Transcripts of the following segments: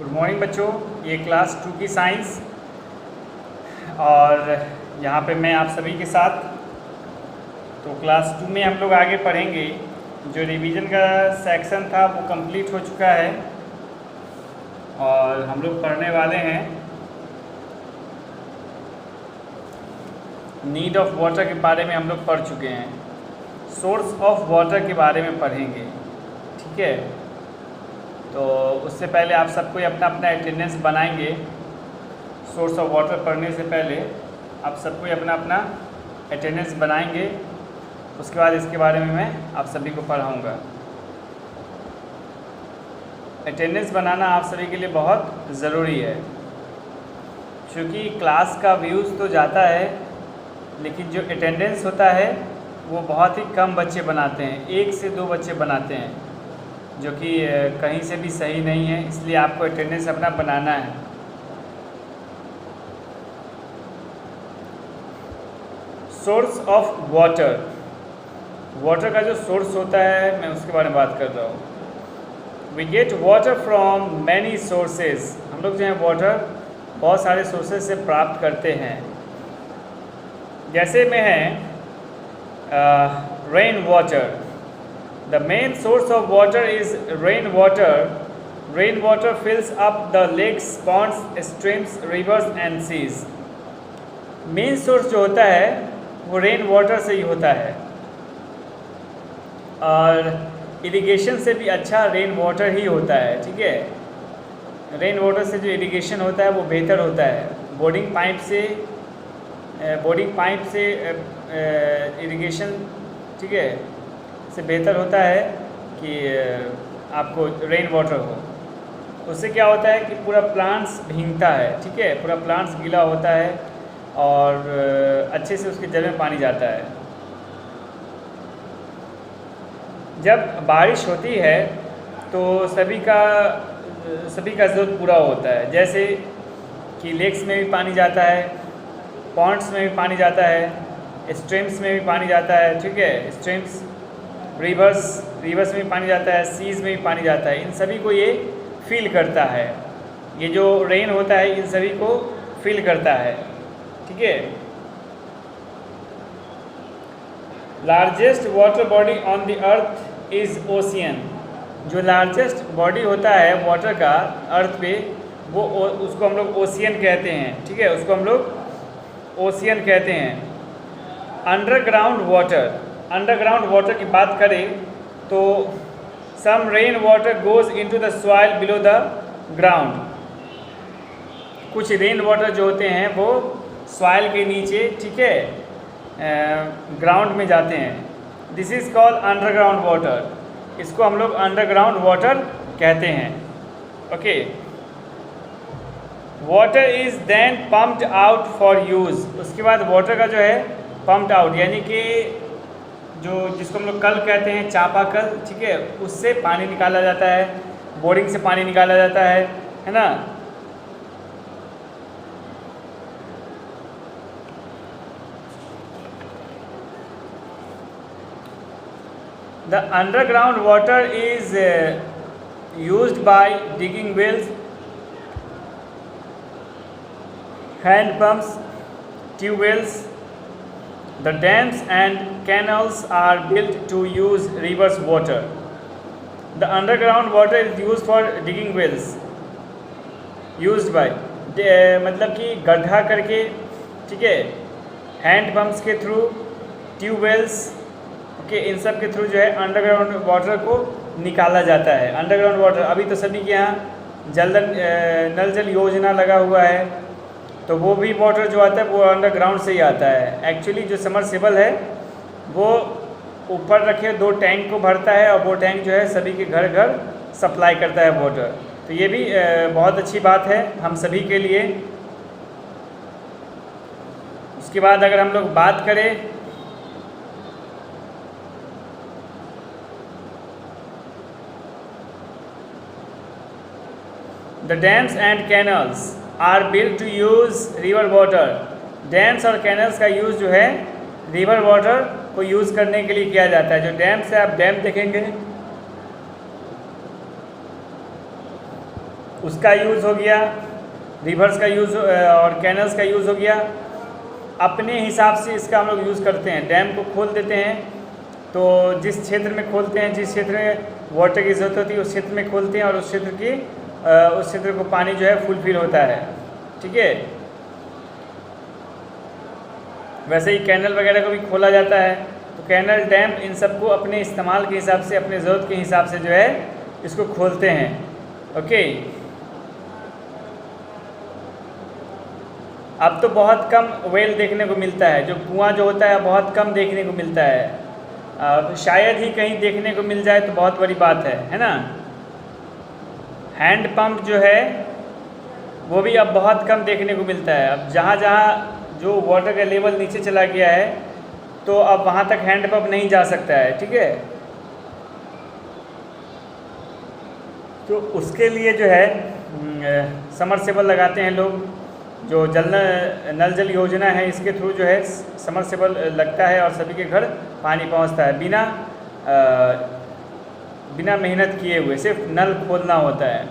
Good morning बच्चों, ये class 2 की साइंस और यहाँ पे मैं आप सभी के साथ। तो क्लास 2 में हम लोग आगे पढ़ेंगे। जो रिवीजन का सेक्शन था वो कंप्लीट हो चुका है और हम लोग पढ़ने वाले हैं नीड ऑफ वाटर के बारे में। हम लोग पढ़ चुके हैं, सोर्स ऑफ वाटर के बारे में पढ़ेंगे, ठीक है। तो उससे पहले आप सबको अपना अपना अटेंडेंस बनाएंगे। सोर्स ऑफ वाटर पढ़ने से पहले आप सबको अपना अपना अटेंडेंस बनाएंगे। उसके बाद इसके बारे में मैं आप सभी को पढ़ाऊँगा। अटेंडेंस बनाना आप सभी के लिए बहुत ज़रूरी है, क्योंकि क्लास का व्यूज़ तो जाता है लेकिन जो अटेंडेंस होता है वो बहुत ही कम बच्चे बनाते हैं, 1 से 2 बच्चे बनाते हैं, जो कि कहीं से भी सही नहीं है। इसलिए आपको अटेंडेंस अपना बनाना है। सोर्स ऑफ वाटर, वाटर का जो सोर्स होता है मैं उसके बारे में बात कर रहा हूँ। We get water from many sources. हम लोग जो है वाटर बहुत सारे सोर्सेज से प्राप्त करते हैं। जैसे में है rain water. The main source of water is rainwater. Rainwater fills up the lakes, ponds, streams, rivers and seas. Main source जो होता है वो रेन वाटर से ही होता है, और इरिगेशन से भी अच्छा रेन वाटर ही होता है, ठीक है। रेन वाटर से जो इरिगेशन होता है वो बेहतर होता है। बोर्डिंग पाइप से इरिगेशन, ठीक है, से बेहतर होता है कि आपको रेन वाटर हो। उससे क्या होता है कि पूरा प्लांट्स भीगता है, ठीक है, पूरा प्लांट्स गीला होता है और अच्छे से उसके जड़ में पानी जाता है। जब बारिश होती है तो सभी का ज़रूरत पूरा होता है। जैसे कि लेक्स में भी पानी जाता है, पॉन्ड्स में भी पानी जाता है, स्ट्रीम्स में भी पानी जाता है, ठीक है, स्ट्रीम्स, रिवर्स में भी पानी जाता है, सीज में भी पानी जाता है। इन सभी को ये फील करता है। ये जो रेन होता है इन सभी को फील करता है, ठीक है। Largest water body on the earth is ocean. जो लार्जेस्ट बॉडी होता है वाटर का अर्थ पे, वो उसको हम लोग ओशियन कहते हैं, ठीक है, उसको हम लोग ओशियन कहते हैं। अंडरग्राउंड वाटर की बात करें तो some rain water goes into the soil below the ground. कुछ रेन वाटर जो होते हैं वो सॉइल के नीचे, ठीक है, ग्राउंड में जाते हैं। This is called underground water. इसको हम लोग अंडरग्राउंड वाटर कहते हैं, okay. Water is then pumped out for use. उसके बाद वाटर का जो है पम्प्ड आउट, यानी कि जिसको हम लोग कल कहते हैं, चापाकल, ठीक है, उससे पानी निकाला जाता है, बोरिंग से पानी निकाला जाता है ना। The underground water is used by digging wells, hand pumps, tubewells. The dams and canals are built to use rivers water. The underground water is used for digging wells. Used by मतलब कि गड्ढा करके, ठीक है, hand pumps के through, tube wells, okay, इन सब के through जो है अंडरग्राउंड वाटर को निकाला जाता है। अंडरग्राउंड वाटर अभी तो सभी के यहाँ नल जल योजना लगा हुआ है, तो वो भी वाटर जो आता है वो अंडरग्राउंड से ही आता है। एक्चुअली जो समरसेबल है वो ऊपर रखे 2 टैंक को भरता है और वो टैंक जो है सभी के घर घर सप्लाई करता है वाटर। तो ये भी बहुत अच्छी बात है हम सभी के लिए। उसके बाद अगर हम लोग बात करें the dams and canals are built to use river water. Dams और कैनल्स का यूज़ जो है रिवर वाटर को यूज़ करने के लिए किया जाता है। जो डैम्स है, आप डैम देखेंगे उसका यूज़ हो गया, रिवर्स का यूज़ और कैनल्स का यूज़ हो गया। अपने हिसाब से इसका हम लोग यूज़ करते हैं। डैम को खोल देते हैं तो जिस क्षेत्र में खोलते हैं, जिस क्षेत्र में वाटर की ज़रूरत होती है उस क्षेत्र में खोलते हैं और उस क्षेत्र को पानी जो है फुलफिल होता है। ठीक है, वैसे ही कैनल वगैरह को भी खोला जाता है। तो कैनल, डैम, इन सबको अपने इस्तेमाल के हिसाब से, अपने ज़रूरत के हिसाब से जो है इसको खोलते हैं। ओके, अब तो बहुत कम वेल देखने को मिलता है, जो कुआं जो होता है बहुत कम देखने को मिलता है। शायद ही कहीं देखने को मिल जाए तो बहुत बड़ी बात है ना। हैंड पंप जो है वो भी अब बहुत कम देखने को मिलता है। अब जहाँ जहाँ जो वाटर का लेवल नीचे चला गया है तो अब वहाँ तक हैंड पंप नहीं जा सकता है। ठीक है, तो उसके लिए जो है समरसेबल लगाते हैं लोग। जो नल जल योजना है इसके थ्रू जो है समरसेबल लगता है और सभी के घर पानी पहुंचता है बिना मेहनत किए हुए, सिर्फ नल खोलना होता है।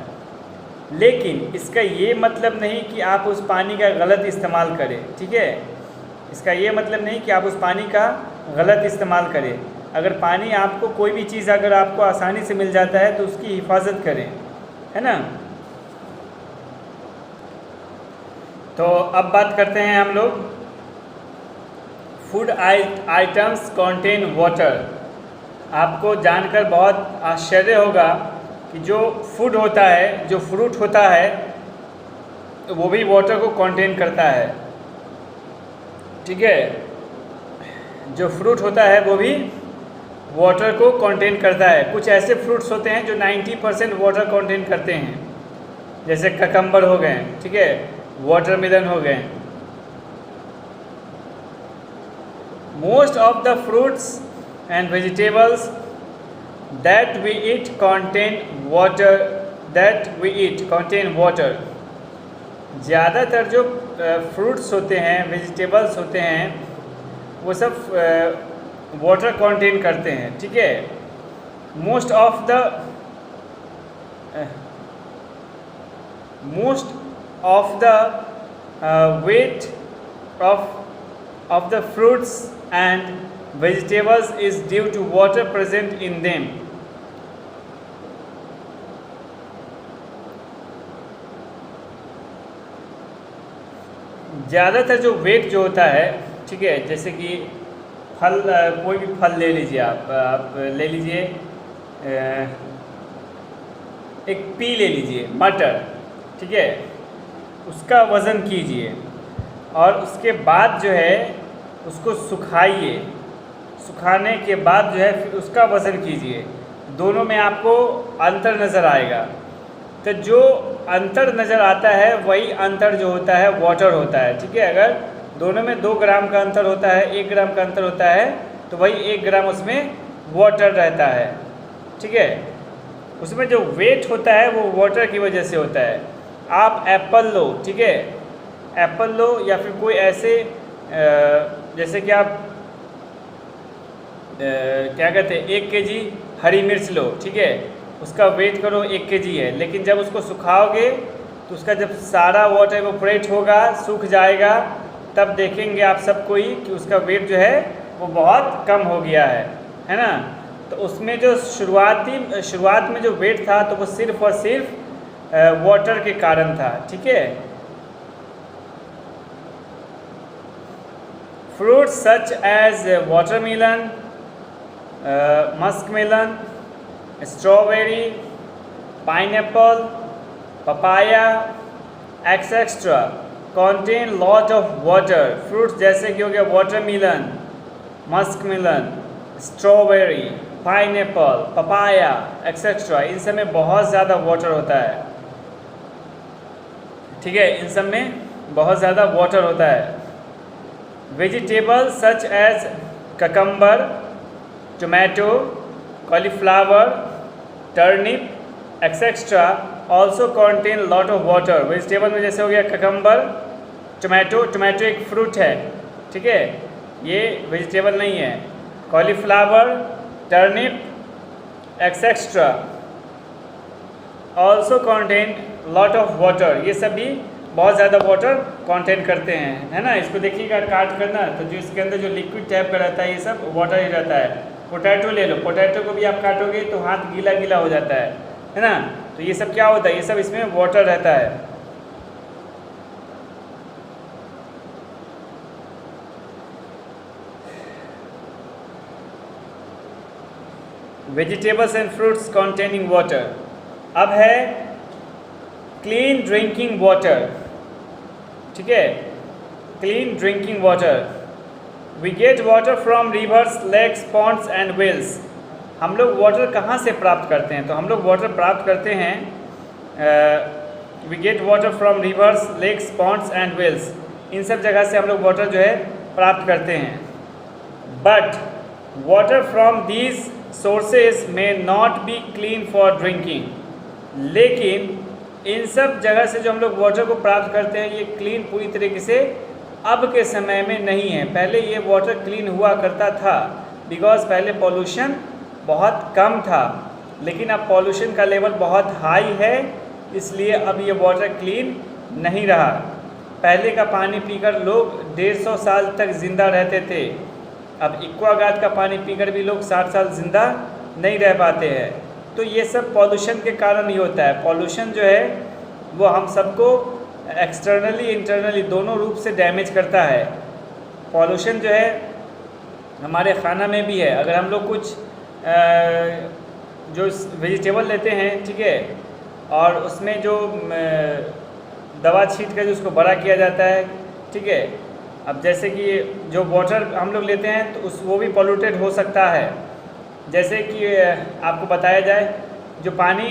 लेकिन इसका ये मतलब नहीं कि आप उस पानी का गलत इस्तेमाल करें। ठीक है, इसका ये मतलब नहीं कि आप उस पानी का गलत इस्तेमाल करें। अगर पानी आपको, कोई भी चीज़ अगर आपको आसानी से मिल जाता है तो उसकी हिफाजत करें, है ना। तो अब बात करते हैं हम लोग फूड आइटम्स कंटेन वाटर। आपको जानकर बहुत आश्चर्य होगा कि जो फूड होता है, जो फ्रूट होता है, वो भी वाटर को कंटेन करता है। ठीक है, जो फ्रूट होता है वो भी वाटर को कंटेन करता है। कुछ ऐसे फ्रूट्स होते हैं जो 90% वाटर कंटेन करते हैं, जैसे ककम्बर हो गए, ठीक है, वाटरमेलन हो गए। Most of the fruits and vegetables that we eat contain water. ज़्यादातर जो फ्रूट्स होते हैं, वेजिटेबल्स होते हैं, वो सब वाटर कंटेन करते हैं। ठीक है, most of the weight of the fruits and vegetables is due to water present in them. ज़्यादातर जो वेट जो होता है, ठीक है, जैसे कि फल, कोई भी फल ले लीजिए, आप ले लीजिए, एक पी ले लीजिए, मटर, ठीक है, उसका वज़न कीजिए और उसके बाद जो है उसको सुखाइए। सुखाने के बाद जो है फिर उसका वज़न कीजिए। दोनों में आपको अंतर नज़र आएगा। तो जो अंतर नज़र आता है वही अंतर जो होता है वाटर होता है। ठीक है, अगर दोनों में 2 ग्राम का अंतर होता है, 1 ग्राम का अंतर होता है, तो वही 1 ग्राम उसमें वाटर रहता है। ठीक है, उसमें जो वेट होता है वो वाटर की वजह से होता है। आप एप्पल लो, ठीक है, एप्पल लो या फिर कोई ऐसे जैसे कि आप क्या कहते हैं 1 kg हरी मिर्च लो, ठीक है, उसका वेट करो 1 kg है, लेकिन जब उसको सुखाओगे तो उसका जब सारा वाटर इवेपोरेट होगा, सूख जाएगा, तब देखेंगे आप सब कोई कि उसका वेट जो है वो बहुत कम हो गया है ना। तो उसमें जो शुरुआत में जो वेट था तो वो सिर्फ और सिर्फ वाटर के कारण था। ठीक है, fruits such as watermelon, muskmelon, strawberry, pineapple, papaya, etc. contain lot of water. Fruits जैसे कि हो गया watermelon, muskmelon, strawberry, pineapple, papaya, etc. इन सब में बहुत ज़्यादा वाटर होता है। ठीक है, इन सब में बहुत ज़्यादा वाटर होता है। Vegetables such as cucumber, tomato, cauliflower, turnip etcetera also contain lot of water. Vegetable में जैसे हो गया ककम्बर, टोमेटो एक फ्रूट है, ठीक है, ये वेजिटेबल नहीं है। Cauliflower, turnip etcetera also contain lot of water, ये सब भी बहुत ज़्यादा वाटर कंटेन करते हैं, है ना। इसको देखिएगा काट करना, तो जो इसके अंदर जो लिक्विड टाइप का रहता है ये सब वाटर ही रहता है। पोटैटो ले लो, पोटैटो को भी आप काटोगे तो हाथ गीला गीला हो जाता है ना। तो ये सब क्या होता है, ये सब इसमें वाटर रहता है। Vegetables and fruits containing water. अब है क्लीन ड्रिंकिंग वाटर, ठीक है। Clean drinking water, we get water from rivers, lakes, ponds and wells. हम लोग वाटर कहाँ से प्राप्त करते हैं, तो हम लोग वाटर प्राप्त करते हैं, we get water from rivers, lakes, ponds and wells. इन सब जगह से हम लोग वाटर जो है प्राप्त करते हैं। But water from these sources may not be clean for drinking, लेकिन इन सब जगह से जो हम लोग वाटर को प्राप्त करते हैं ये क्लीन पूरी तरीके से अब के समय में नहीं है। पहले ये वाटर क्लीन हुआ करता था, बिकॉज पहले पॉल्यूशन बहुत कम था, लेकिन अब पॉल्यूशन का लेवल बहुत हाई है, इसलिए अब ये वाटर क्लीन नहीं रहा। पहले का पानी पीकर लोग 150 साल तक ज़िंदा रहते थे, अब एक्वागार्ड का पानी पीकर भी लोग 60 साल ज़िंदा नहीं रह पाते हैं। तो ये सब पॉल्यूशन के कारण ही होता है। पॉल्यूशन जो है वो हम सबको एक्सटर्नली इंटरनली दोनों रूप से डैमेज करता है। पॉल्यूशन जो है हमारे खाना में भी है। अगर हम लोग कुछ जो वेजिटेबल लेते हैं, ठीक है, और उसमें जो दवा छीट कर उसको बड़ा किया जाता है, ठीक है। अब जैसे कि जो वाटर हम लोग लेते हैं तो वो भी पॉल्यूटेड हो सकता है। जैसे कि आपको बताया जाए, जो पानी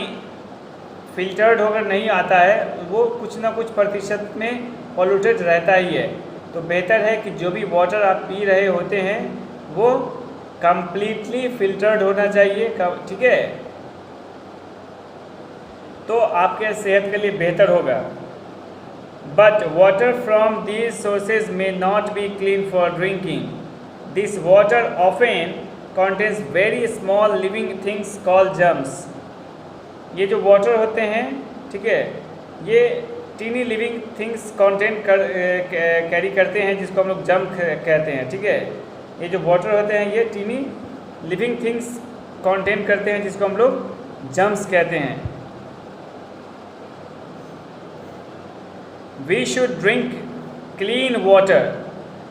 फिल्टर्ड होकर नहीं आता है वो कुछ ना कुछ प्रतिशत में पॉल्यूटेड रहता ही है। तो बेहतर है कि जो भी वाटर आप पी रहे होते हैं वो कंप्लीटली फिल्टर्ड होना चाहिए, ठीक है, तो आपके सेहत के लिए बेहतर होगा। But water from these sources may not be clean for drinking. This water often contains very small living things called germs। ये जो वाटर होते हैं, ठीक है, ये tiny living things content carry करते हैं, जिसको हम लोग जर्म कहते हैं, ठीक है। ये जो वाटर होते हैं ये टीनी लिविंग थिंग्स कंटेंट करते हैं, जिसको हम लोग जर्म्स कहते हैं। We should drink clean water,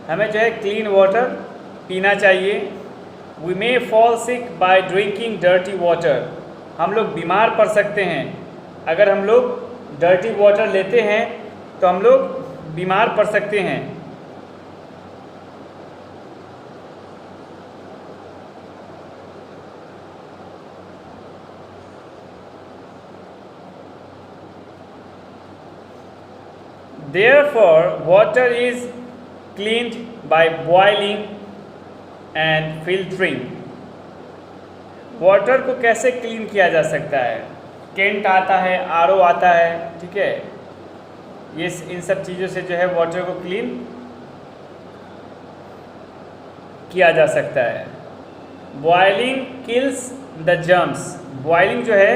हमें जो है क्लीन वाटर पीना चाहिए। We may fall sick by drinking dirty water। हम लोग बीमार पड़ सकते हैं अगर हम लोग डर्टी वाटर लेते हैं, तो हम लोग बीमार पड़ सकते हैं। Therefore, water is cleaned by boiling and filtering. Water को कैसे क्लीन किया जा सकता है? केंट आता है, आरओ आता है, ठीक है, ये इन सब चीज़ों से जो है वाटर को क्लीन किया जा सकता है। Boiling kills the germs. Boiling जो है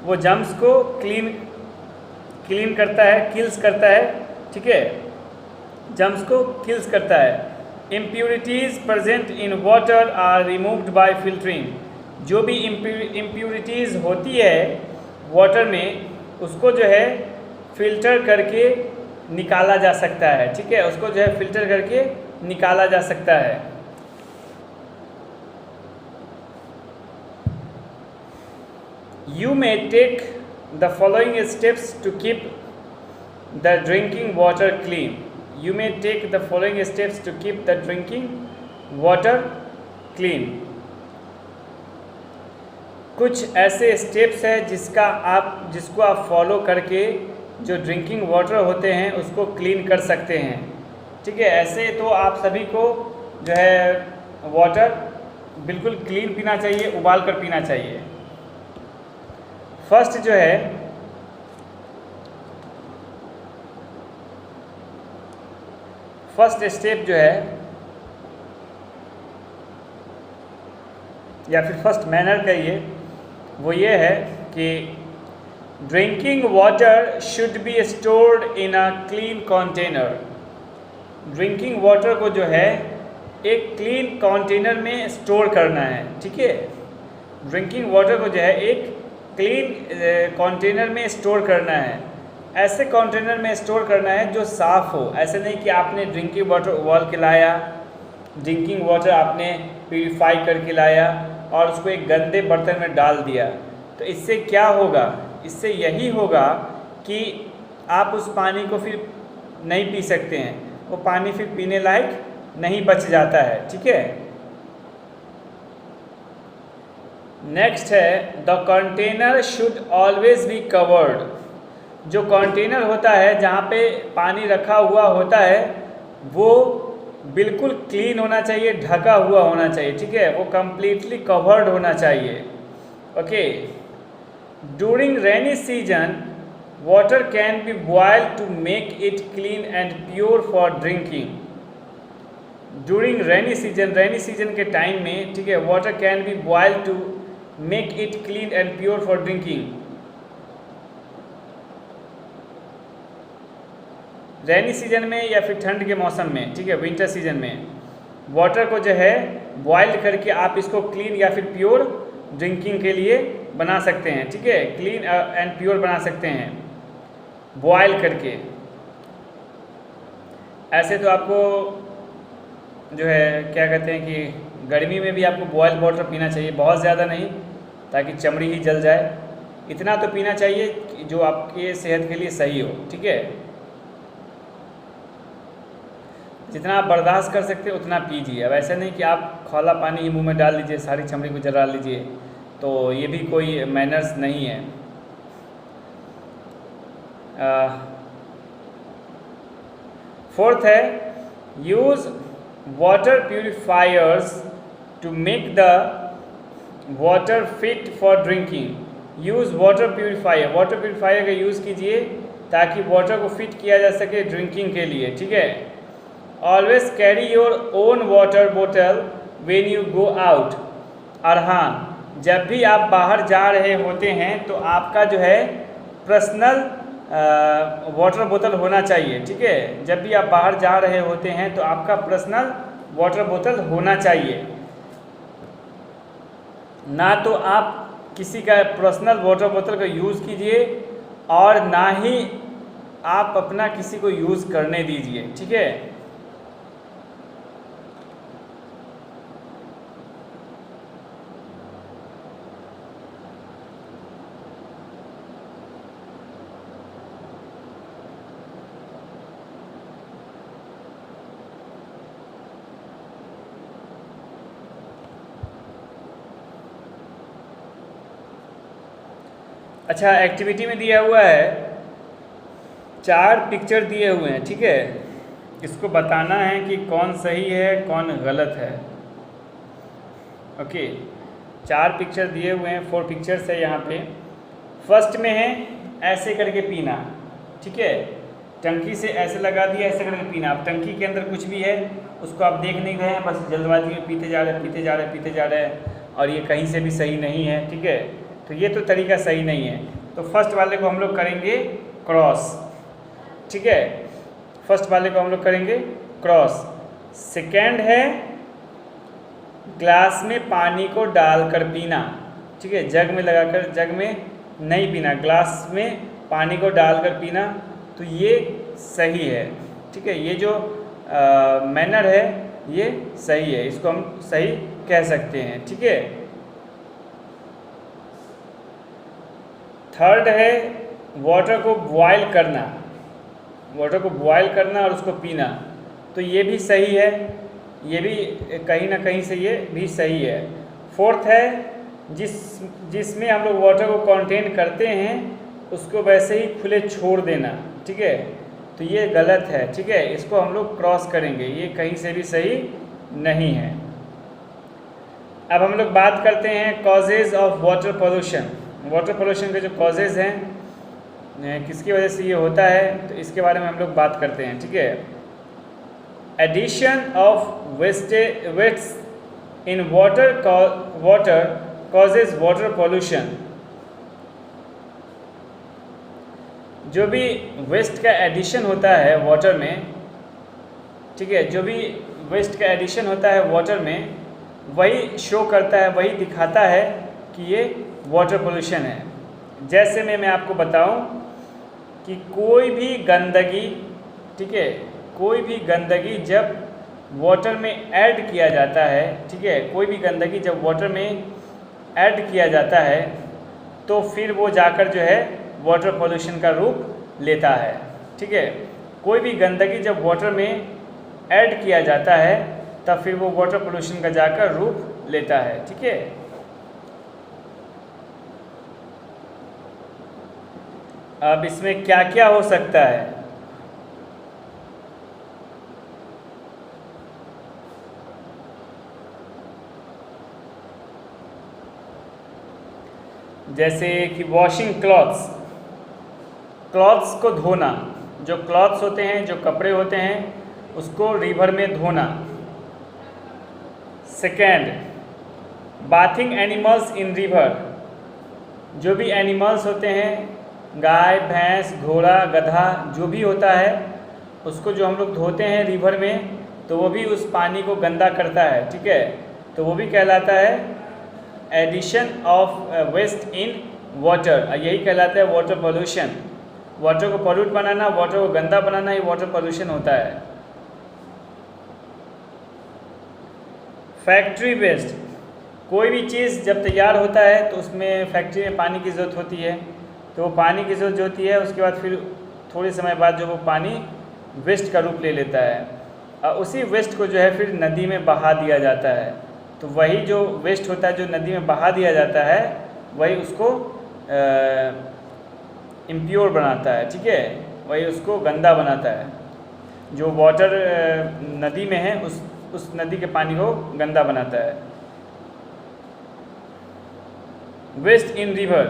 वो जर्म्स को क्लीन करता है, किल्स करता है, ठीक है, जर्म्स को किल्स करता है। Impurities present in water are removed by filtering। जो भी impurities होती है वाटर में, उसको जो है फिल्टर करके निकाला जा सकता है, ठीक है, उसको जो है फिल्टर करके निकाला जा सकता है। You may take the following steps to keep the drinking water clean। You may take the following steps to keep the drinking water clean। कुछ ऐसे स्टेप्स हैं जिसको आप फॉलो करके जो ड्रिंकिंग वाटर होते हैं उसको क्लीन कर सकते हैं, ठीक है। ऐसे तो आप सभी को जो है वाटर बिल्कुल क्लीन पीना चाहिए, उबाल कर पीना चाहिए। फर्स्ट जो है फर्स्ट स्टेप जो है या फिर फर्स्ट मैनर कहिए, वो ये है कि drinking water should be stored in a clean container. Drinking water को जो है एक क्लीन कंटेनर में स्टोर करना है, ठीक है। ड्रिंकिंग वाटर को जो है एक क्लीन कंटेनर में स्टोर करना है। ऐसे कंटेनर में स्टोर करना है जो साफ़ हो। ऐसे नहीं कि आपने ड्रिंकिंग वाटर उबाल के लाया, ड्रिंकिंग वाटर आपने प्यूरीफाई करके लाया और उसको एक गंदे बर्तन में डाल दिया। तो इससे क्या होगा? इससे यही होगा कि आप उस पानी को फिर नहीं पी सकते हैं, वो पानी फिर पीने लायक नहीं बच जाता है, ठीक है। नेक्स्ट है the container should always be covered. जो कंटेनर होता है जहाँ पे पानी रखा हुआ होता है वो बिल्कुल क्लीन होना चाहिए, ढका हुआ होना चाहिए, ठीक है। वो कंप्लीटली कवर्ड होना चाहिए। Okay. During rainy season water can be boiled to make it clean and pure for drinking. During rainy season के टाइम में, ठीक है, water can be boiled to make it clean and pure for drinking. Rainy season में या फिर ठंड के मौसम में, ठीक है, विंटर सीजन में वाटर को जो है बॉइल्ड करके आप इसको क्लीन या फिर प्योर ड्रिंकिंग के लिए बना सकते हैं, ठीक है। क्लीन एंड प्योर बना सकते हैं बॉयल करके। ऐसे तो आपको जो है क्या कहते हैं कि गर्मी में भी आपको बॉयल वाटर पीना चाहिए, बहुत ज़्यादा नहीं, ताकि चमड़ी ही जल जाए। इतना तो पीना चाहिए कि जो आपके सेहत के लिए सही हो, ठीक है। जितना आप बर्दाश्त कर सकते हैं उतना पीजिए। अब ऐसा नहीं कि आप खौला पानी ही मुंह में डाल लीजिए, सारी चमड़ी को जला लीजिए, तो ये भी कोई मैनर्स नहीं है। फोर्थ है use water purifiers to make the water fit for drinking. Use water purifier, water purifier का यूज़ कीजिए ताकि वाटर को फिट किया जा सके ड्रिंकिंग के लिए, ठीक है। Always carry your own water बोतल व्हेन यू गो आउट। और हाँ, जब भी आप बाहर जा रहे होते हैं तो आपका जो है पर्सनल वाटर बोतल होना चाहिए, ठीक है। जब भी आप बाहर जा रहे होते हैं तो आपका पर्सनल वाटर बोतल होना चाहिए। ना तो आप किसी का पर्सनल वाटर बोतल का यूज़ कीजिए और ना ही आप अपना किसी को यूज़ करने दीजिए, ठीक है। अच्छा, एक्टिविटी में दिया हुआ है 4 पिक्चर दिए हुए हैं, ठीक है। इसको बताना है कि कौन सही है कौन गलत है। ओके, 4 पिक्चर दिए हुए हैं, 4 पिक्चर्स है यहाँ पे। फर्स्ट में है ऐसे करके पीना, ठीक है। टंकी से ऐसे लगा दिया, ऐसे करके पीना। अब टंकी के अंदर कुछ भी है उसको आप देख नहीं रहे हैं, बस जल्दबाजी में पीते जा रहे हैं, पीते जा रहे हैं, पीते जा रहे हैं, और ये कहीं से भी सही नहीं है, ठीक है। तो ये तो तरीका सही नहीं है। तो फर्स्ट वाले को हम लोग करेंगे क्रॉस, ठीक है। फर्स्ट वाले को हम लोग करेंगे क्रॉस। सेकेंड है ग्लास में पानी को डालकर पीना, ठीक है। जग में लगाकर, जग में नहीं पीना, ग्लास में पानी को डालकर पीना। तो ये सही है, ठीक है। ये जो मैनर है ये सही है, इसको हम सही कह सकते हैं, ठीक है। थर्ड है वाटर को बॉयल करना, वाटर को बॉयल करना और उसको पीना। तो ये भी सही है, ये भी कहीं ना कहीं से ये भी सही है। फोर्थ है जिसमें हम लोग वाटर को कंटेन करते हैं उसको वैसे ही खुले छोड़ देना, ठीक है। तो ये गलत है, ठीक है। इसको हम लोग क्रॉस करेंगे, ये कहीं से भी सही नहीं है। अब हम लोग बात करते हैं causes of water pollution. Water pollution के जो कॉजेज़ हैं, किसकी वजह से ये होता है, तो इसके बारे में हम लोग बात करते हैं, ठीक है। Addition of wastes in water causes water pollution. जो भी वेस्ट का एडिशन होता है वाटर में, ठीक है, जो भी वेस्ट का एडिशन होता है वाटर में, वही शो करता है, वही दिखाता है कि ये वाटर पोल्यूशन है। जैसे मैं आपको बताऊं कि कोई भी गंदगी, ठीक है, कोई भी गंदगी जब वाटर में ऐड किया जाता है, ठीक है, कोई भी गंदगी जब वाटर में ऐड किया जाता है तो फिर वो जाकर जो है वाटर पोल्यूशन का रूप लेता है। ठीक है, कोई भी गंदगी जब वाटर में ऐड किया जाता है तब फिर वो वाटर पोल्यूशन का जाकर रूप लेता है। ठीक है, अब इसमें क्या क्या हो सकता है? जैसे कि वॉशिंग क्लॉथ्स, क्लॉथ्स को धोना, जो क्लॉथ्स होते हैं, जो कपड़े होते हैं, उसको रिवर में धोना। Second, bathing animals in river, जो भी एनिमल्स होते हैं, गाय, भैंस, घोड़ा, गधा, जो भी होता है, उसको जो हम लोग धोते हैं रिवर में, तो वो भी उस पानी को गंदा करता है। ठीक है, तो वो भी कहलाता है addition of waste in water, यही कहलाता है वाटर पोल्यूशन। वाटर को पॉल्यूट बनाना, वाटर को गंदा बनाना, ये वाटर पोल्यूशन होता है। फैक्ट्री वेस्ट, कोई भी चीज़ जब तैयार होता है तो उसमें फैक्ट्री में पानी की ज़रूरत होती है, तो वो पानी की ज़रूरत होती है, उसके बाद फिर थोड़े समय बाद जो वो पानी वेस्ट का रूप ले लेता है, और उसी वेस्ट को जो है फिर नदी में बहा दिया जाता है। तो वही जो वेस्ट होता है जो नदी में बहा दिया जाता है, वही उसको इम्प्योर बनाता है। ठीक है, वही उसको गंदा बनाता है। जो वाटर नदी में है उस नदी के पानी को गंदा बनाता है। वेस्ट इन रिवर,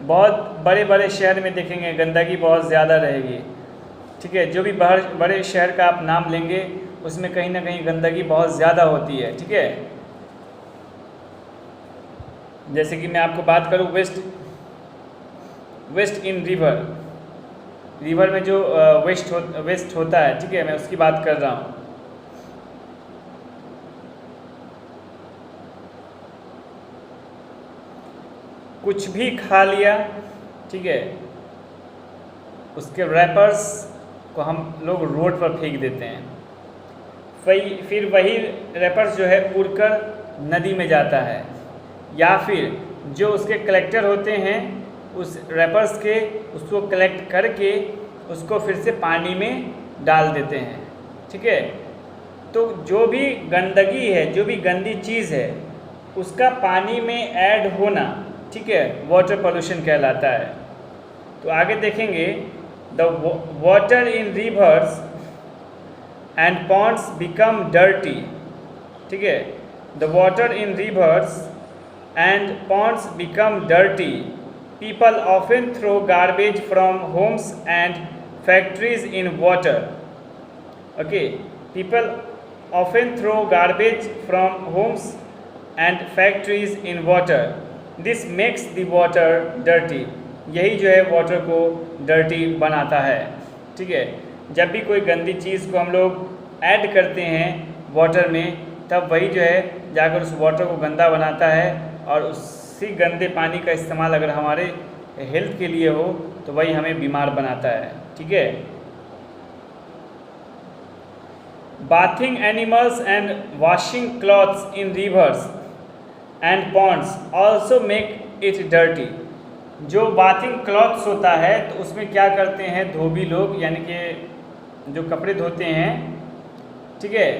बहुत बड़े बड़े शहर में देखेंगे गंदगी बहुत ज़्यादा रहेगी। ठीक है, जो भी बड़े शहर का आप नाम लेंगे उसमें कहीं ना कहीं गंदगी बहुत ज़्यादा होती है। ठीक है, जैसे कि मैं आपको बात करूँ वेस्ट इन रिवर, रिवर में जो वेस्ट होता है, ठीक है, मैं उसकी बात कर रहा हूँ। कुछ भी खा लिया, ठीक है, उसके रैपर्स को हम लोग रोड पर फेंक देते हैं, फिर वही रैपर्स जो है उड़कर नदी में जाता है, या फिर जो उसके कलेक्टर होते हैं उस रैपर्स के उसको कलेक्ट करके उसको फिर से पानी में डाल देते हैं। ठीक है, तो जो भी गंदगी है, जो भी गंदी चीज़ है, उसका पानी में ऐड होना, ठीक है, वाटर पोल्यूशन कहलाता है। तो आगे देखेंगे, the water in rivers and ponds become dirty. ठीक है, the water in rivers and ponds become dirty. People often throw garbage from homes and factories in water. Okay, people often throw garbage from homes and factories in water. This makes the water dirty. यही जो है water को dirty बनाता है। ठीक है, जब भी कोई गंदी चीज़ को हम लोग ऐड करते हैं वाटर में, तब वही जो है जाकर उस वाटर को गंदा बनाता है, और उसी गंदे पानी का इस्तेमाल अगर हमारे हेल्थ के लिए हो तो वही हमें बीमार बनाता है। ठीक है, bathing animals and washing clothes in rivers and ponds also make it dirty. जो बाथिंग क्लॉथ्स होता है तो उसमें क्या करते हैं धोबी लोग, यानी कि जो कपड़े धोते हैं, ठीक है,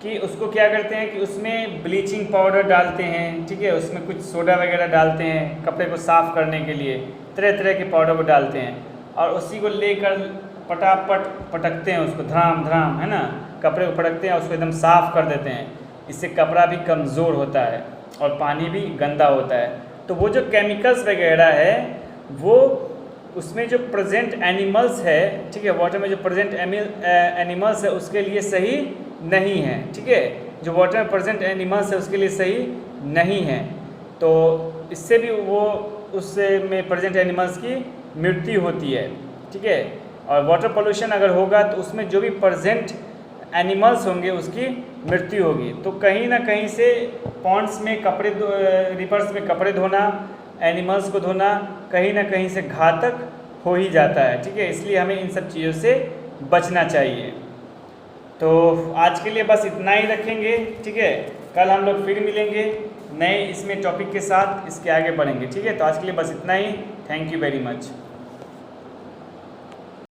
कि उसको क्या करते हैं कि उसमें ब्लीचिंग पाउडर डालते हैं। ठीक है, उसमें कुछ सोडा वगैरह डालते हैं कपड़े को साफ़ करने के लिए, तरह तरह के पाउडर को डालते हैं, और उसी को लेकर पटापट पटकते हैं उसको, धड़ाम धड़ाम, है ना, कपड़े को पटकते हैं, उसको एकदम साफ़ कर देते हैं। इससे कपड़ा भी कमज़ोर होता है और पानी भी गंदा होता है। तो वो जो केमिकल्स वगैरह है वो उसमें जो प्रेजेंट एनिमल्स है, ठीक है, वाटर में जो प्रेजेंट एनिमल्स है उसके लिए सही नहीं है। ठीक है, जो वाटर में प्रेजेंट एनिमल्स है उसके लिए सही नहीं है, तो इससे भी वो उससे में प्रेजेंट एनिमल्स की मृत्यु होती है, ठीक है। और वाटर पोल्यूशन अगर होगा तो उसमें जो भी प्रेजेंट एनिमल्स होंगे उसकी मृत्यु होगी। तो कहीं ना कहीं से पॉन्ड्स में रिवर्स में कपड़े धोना, एनिमल्स को धोना कहीं ना कहीं से घातक हो ही जाता है, ठीक है। इसलिए हमें इन सब चीज़ों से बचना चाहिए। तो आज के लिए बस इतना ही रखेंगे, ठीक है। कल हम लोग फिर मिलेंगे नए इसमें टॉपिक के साथ, इसके आगे बढ़ेंगे, ठीक है। तो आज के लिए बस इतना ही। Thank you very much.